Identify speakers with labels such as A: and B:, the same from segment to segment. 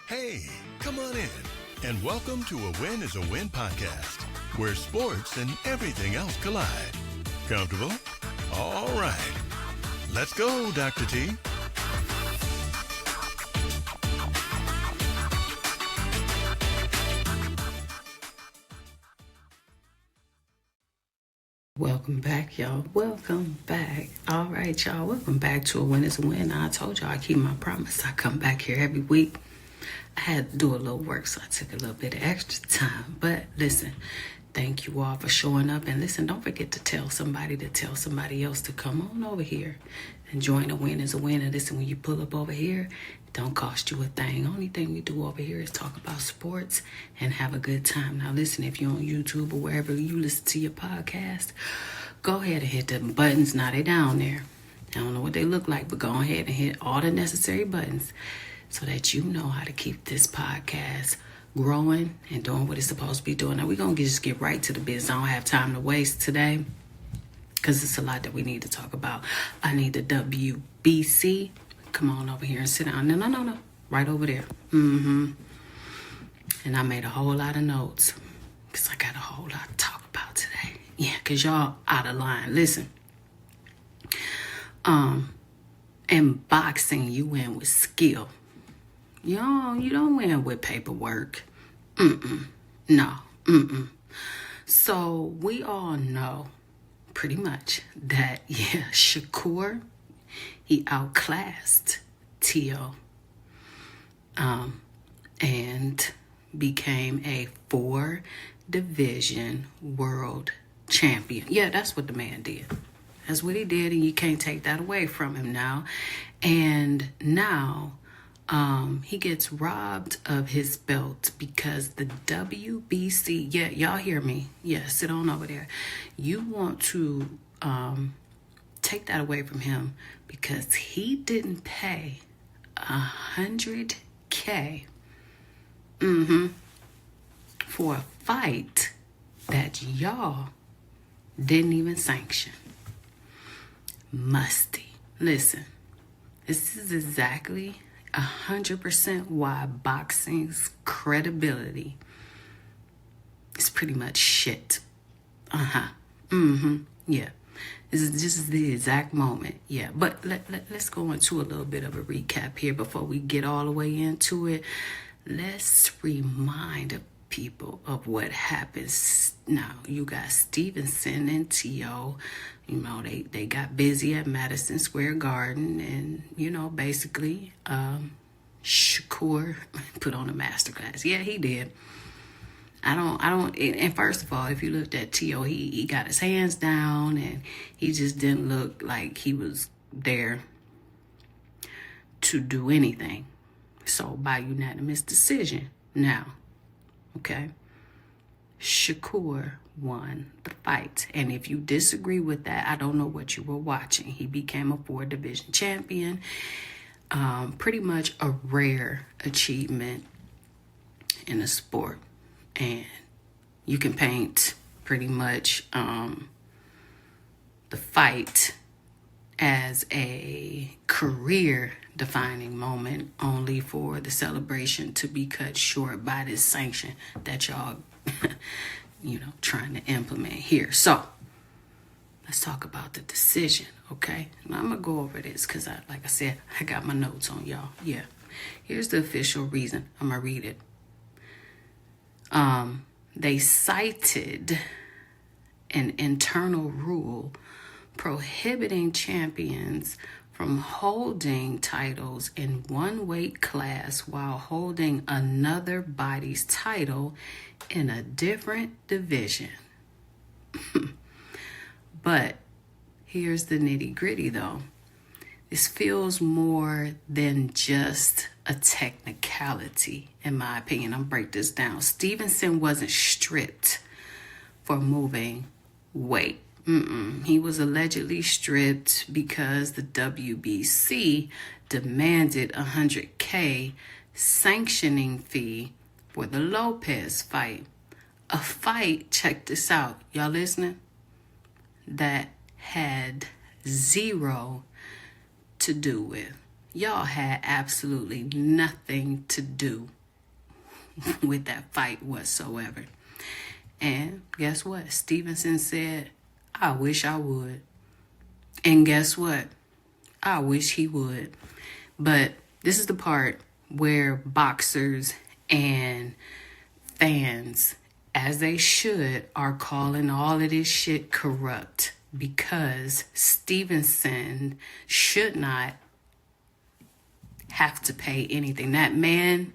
A: Hey, come on in and welcome to A Win is a Win podcast, where sports and everything else collide. Comfortable? All right. Let's go, Dr. T.
B: Welcome back, y'all. Welcome back. All right, y'all. Welcome back to A Win is a Win. I told y'all I keep my promise. I come back here every week. I had to do a little work, so I took a little bit of extra time. But listen, thank you all for showing up. And listen, don't forget to tell somebody else to come on over here and join A Win is a Win. And listen, when you pull up over here, it don't cost you a thing. Only thing we do over here is talk about sports and have a good time. Now listen, if you're on YouTube or wherever you listen to your podcast, go ahead and hit the buttons. Now they down there. I don't know what they look like, but go ahead and hit all the necessary buttons so that you know how to keep this podcast growing and doing what it's supposed to be doing. Now, we're going to just get right to the business. I don't have time to waste today because it's a lot that we need to talk about. I need the WBC. Come on over here and sit down. No. Right over there. And I made a whole lot of notes because I got a whole lot to talk about today. Yeah, because y'all out of line. Listen. In boxing, you win with skill. You don't win with paperwork. No. So we all know pretty much that, Shakur, he outclassed T.O. And became a 4-division world champion. Yeah, that's what the man did. That's what he did, and you can't take that away from him now. And now he gets robbed of his belt because the WBC, y'all hear me? Yeah, sit on over there. You want to take that away from him because he didn't pay $100K for a fight that y'all didn't even sanction. Musty. Listen, this is exactly 100% why boxing's credibility is pretty much shit. Yeah. This is the exact moment. Yeah. But let's go into a little bit of a recap here before we get all the way into it. Let's remind people of what happens. Now, you got Stevenson and T.O. They got busy at Madison Square Garden, and, basically, Shakur put on a masterclass. Yeah, he did. And first of all, if you looked at T.O., he got his hands down, and he just didn't look like he was there to do anything. So, by unanimous decision. Now, okay, Shakur won the fight. And if you disagree with that, I don't know what you were watching. He became a 4-division champion. Pretty much a rare achievement in a sport. And you can paint pretty much the fight as a career-defining moment, only for the celebration to be cut short by this sanction that y'all, trying to implement here. So, let's talk about the decision, okay? Now, I'm going to go over this because, like I said, I got my notes on y'all. Yeah. Here's the official reason. I'm going to read it. They cited an internal rule prohibiting champions from holding titles in one weight class while holding another body's title in a different division. But here's the nitty-gritty, though. This feels more than just a technicality, in my opinion. I'm break this down. Stevenson wasn't stripped for moving weight. He was allegedly stripped because the WBC demanded $100K sanctioning fee for the Lopez fight. A fight, check this out, y'all listening, that had zero to do with. Y'all had absolutely nothing to do with that fight whatsoever. And guess what? Stevenson said, I wish I would. And guess what? I wish he would. But this is the part where boxers and fans, as they should, are calling all of this shit corrupt, because Stevenson should not have to pay anything. That man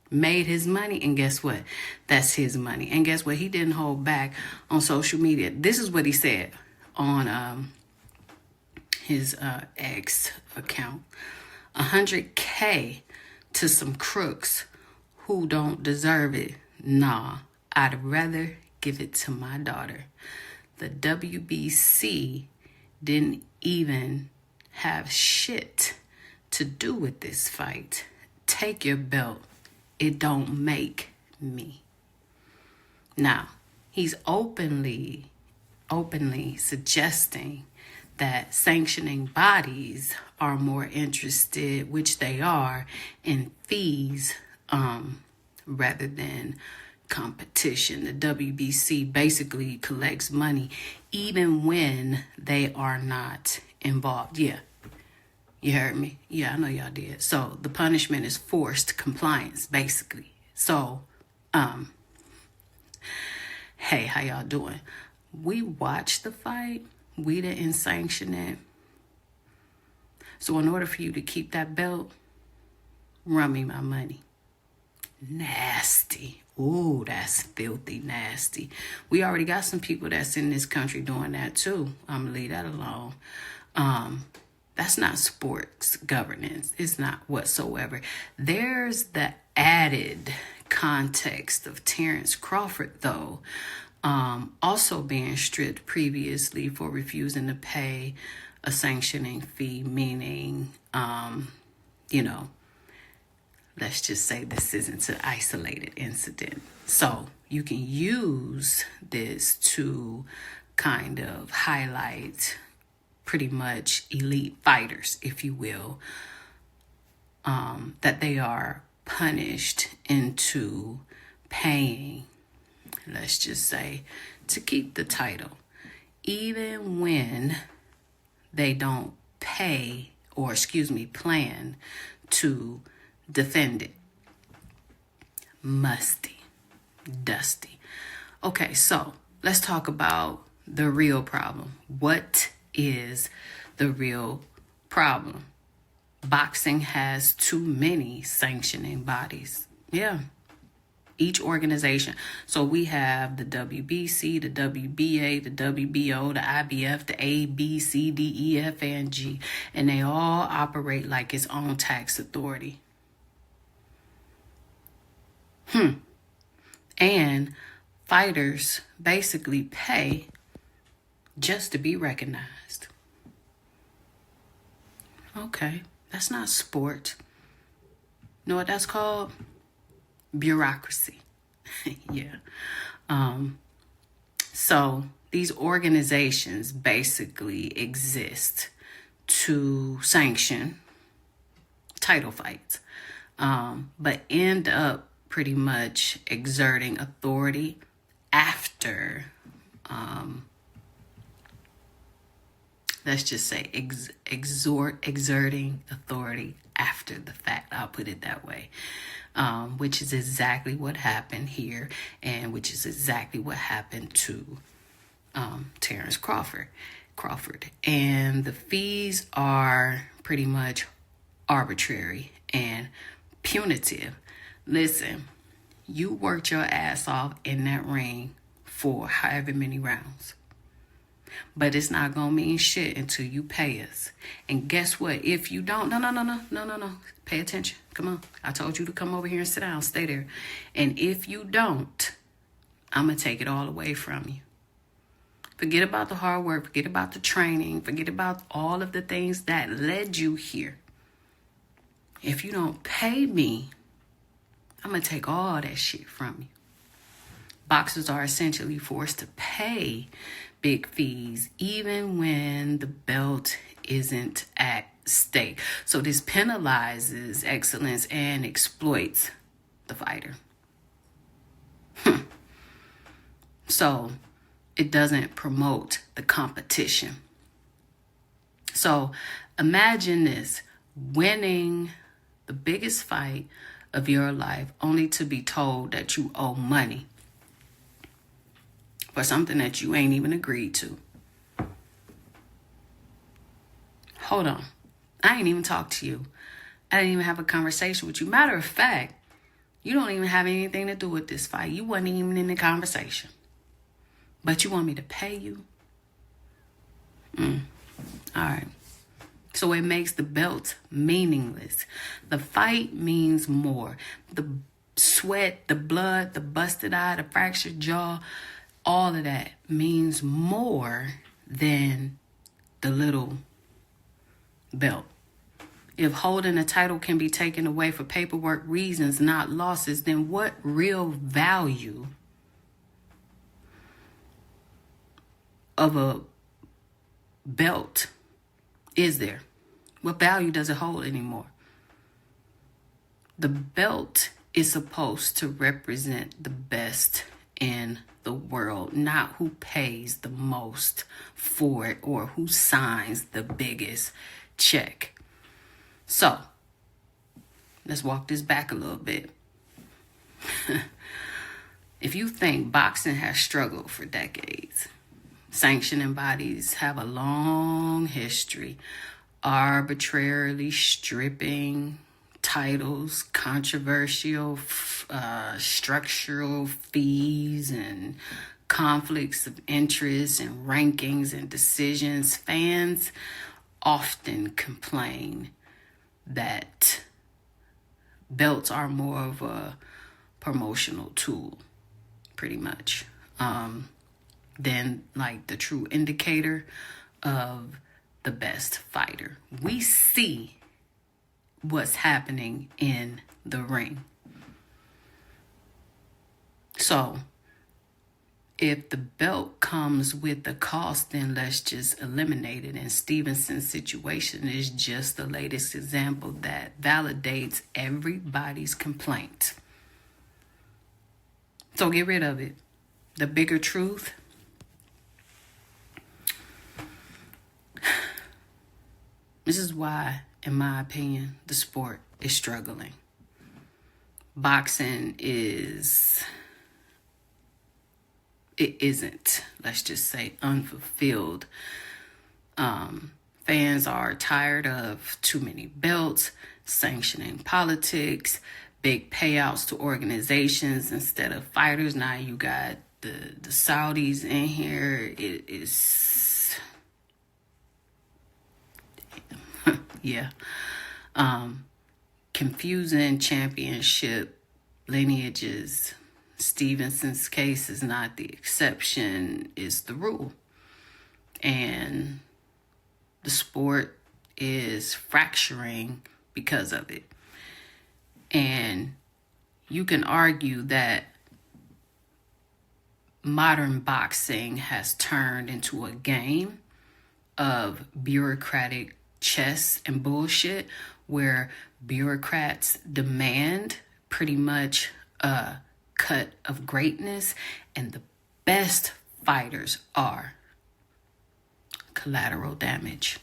B: made his money, and guess what? That's his money. And guess what? He didn't hold back on social media. This is what he said on his X account. 100K to some crooks who don't deserve it. Nah, I'd rather give it to my daughter. The WBC didn't even have shit to do with this fight. Take your belt. It don't make me. Now, he's openly suggesting that sanctioning bodies are more interested, which they are, in fees rather than competition. The WBC basically collects money even when they are not involved. Yeah, you heard me? Yeah, I know y'all did. So the punishment is forced compliance, basically. So, hey, how y'all doing? We watched the fight. We didn't sanction it. So in order for you to keep that belt, run me my money. Nasty. Ooh, that's filthy nasty. We already got some people that's in this country doing that too. I'm going to leave that alone. That's not sports governance. It's not whatsoever. There's the added context of Terrence Crawford, though, also being stripped previously for refusing to pay a sanctioning fee, meaning, let's just say this isn't an isolated incident. So you can use this to kind of highlight pretty much elite fighters, if you will, that they are punished into paying, let's just say, to keep the title, even when they don't pay or, plan to defend it. Musty, dusty. Okay, so let's talk about the real problem. What is the real problem? Boxing has too many sanctioning bodies. Yeah. Each organization. So we have the WBC, the WBA, the WBO, the IBF, the A, B, C, D, E, F, and G. And they all operate like its own tax authority. And fighters basically pay just to be recognized. Okay, that's not sport. You know what that's called? Bureaucracy. Yeah. So these organizations basically exist to sanction title fights, but end up pretty much exerting authority after, let's just say exerting authority after the fact. I'll put it that way. Which is exactly what happened here, and which is exactly what happened to Terrence Crawford. And the fees are pretty much arbitrary and punitive. Listen, you worked your ass off in that ring for however many rounds. But it's not going to mean shit until you pay us. And guess what? If you don't, no. Pay attention. Come on. I told you to come over here and sit down. Stay there. And if you don't, I'm going to take it all away from you. Forget about the hard work. Forget about the training. Forget about all of the things that led you here. If you don't pay me, I'm going to take all that shit from you. Boxers are essentially forced to pay big fees even when the belt isn't at stake. So this penalizes excellence and exploits the fighter. So it doesn't promote the competition. So imagine this, winning the biggest fight of your life only to be told that you owe money for something that you ain't even agreed to. Hold on. I ain't even talked to you. I didn't even have a conversation with you. Matter of fact, you don't even have anything to do with this fight. You wasn't even in the conversation. But you want me to pay you? All right. So it makes the belt meaningless. The fight means more. The sweat, the blood, the busted eye, the fractured jaw, all of that means more than the little belt. If holding a title can be taken away for paperwork reasons, not losses, then what real value of a belt is there? What value does it hold anymore? The belt is supposed to represent the best in the world, not who pays the most for it or who signs the biggest check. So, let's walk this back a little bit. If you think boxing has struggled for decades, sanctioning bodies have a long history, arbitrarily stripping titles, controversial structural fees, and conflicts of interest and rankings and decisions, fans often complain that belts are more of a promotional tool, pretty much, than like the true indicator of the best fighter. We see what's happening in the ring. So if the belt comes with the cost, then let's just eliminate it. And Stevenson's situation is just the latest example that validates everybody's complaint. So get rid of it. The bigger truth, this is why, in my opinion, the sport is struggling. Boxing isn't, let's just say, unfulfilled. Fans are tired of too many belts, sanctioning politics, big payouts to organizations instead of fighters. Now you got the Saudis in here. It is, yeah. Confusing championship lineages. Stevenson's case is not the exception, it's the rule. And the sport is fracturing because of it. And you can argue that modern boxing has turned into a game of bureaucratic chess and bullshit, where bureaucrats demand pretty much a cut of greatness, and the best fighters are collateral damage.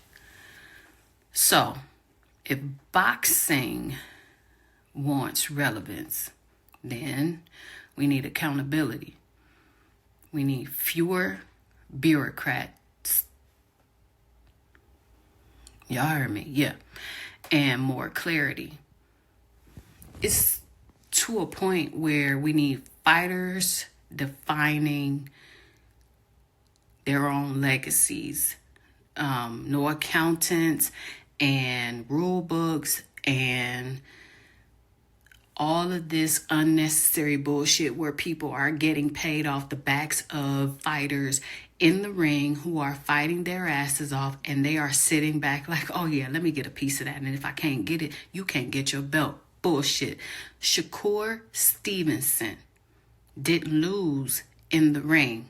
B: So if boxing wants relevance, then we need accountability. We need fewer bureaucrats. Y'all heard me? Yeah. And more clarity. It's to a point where we need fighters defining their own legacies. No accountants and rule books and all of this unnecessary bullshit where people are getting paid off the backs of fighters in the ring who are fighting their asses off, and they are sitting back like, oh yeah, let me get a piece of that. And if I can't get it, you can't get your belt. Bullshit. Shakur Stevenson didn't lose in the ring.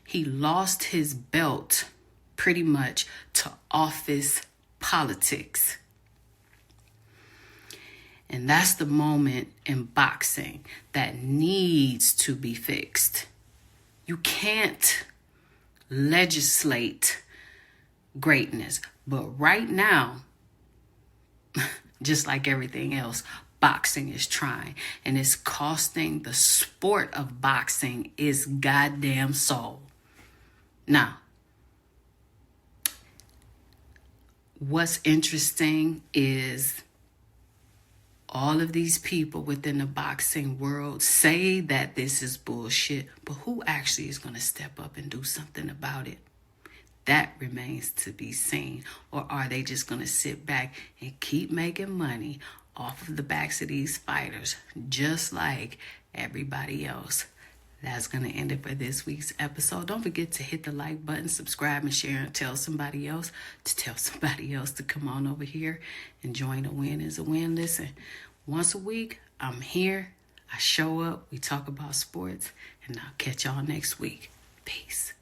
B: He lost his belt pretty much to office politics. And that's the moment in boxing that needs to be fixed. You can't legislate greatness. But right now, just like everything else, boxing is trying. And it's costing the sport of boxing its goddamn soul. Now, what's interesting is all of these people within the boxing world say that this is bullshit, but who actually is going to step up and do something about it? That remains to be seen. Or are they just going to sit back and keep making money off of the backs of these fighters, just like everybody else? That's going to end it for this week's episode. Don't forget to hit the like button, subscribe, and share, and tell somebody else to come on over here and join A Win is a Win. Listen, once a week, I'm here. I show up. We talk about sports, and I'll catch y'all next week. Peace.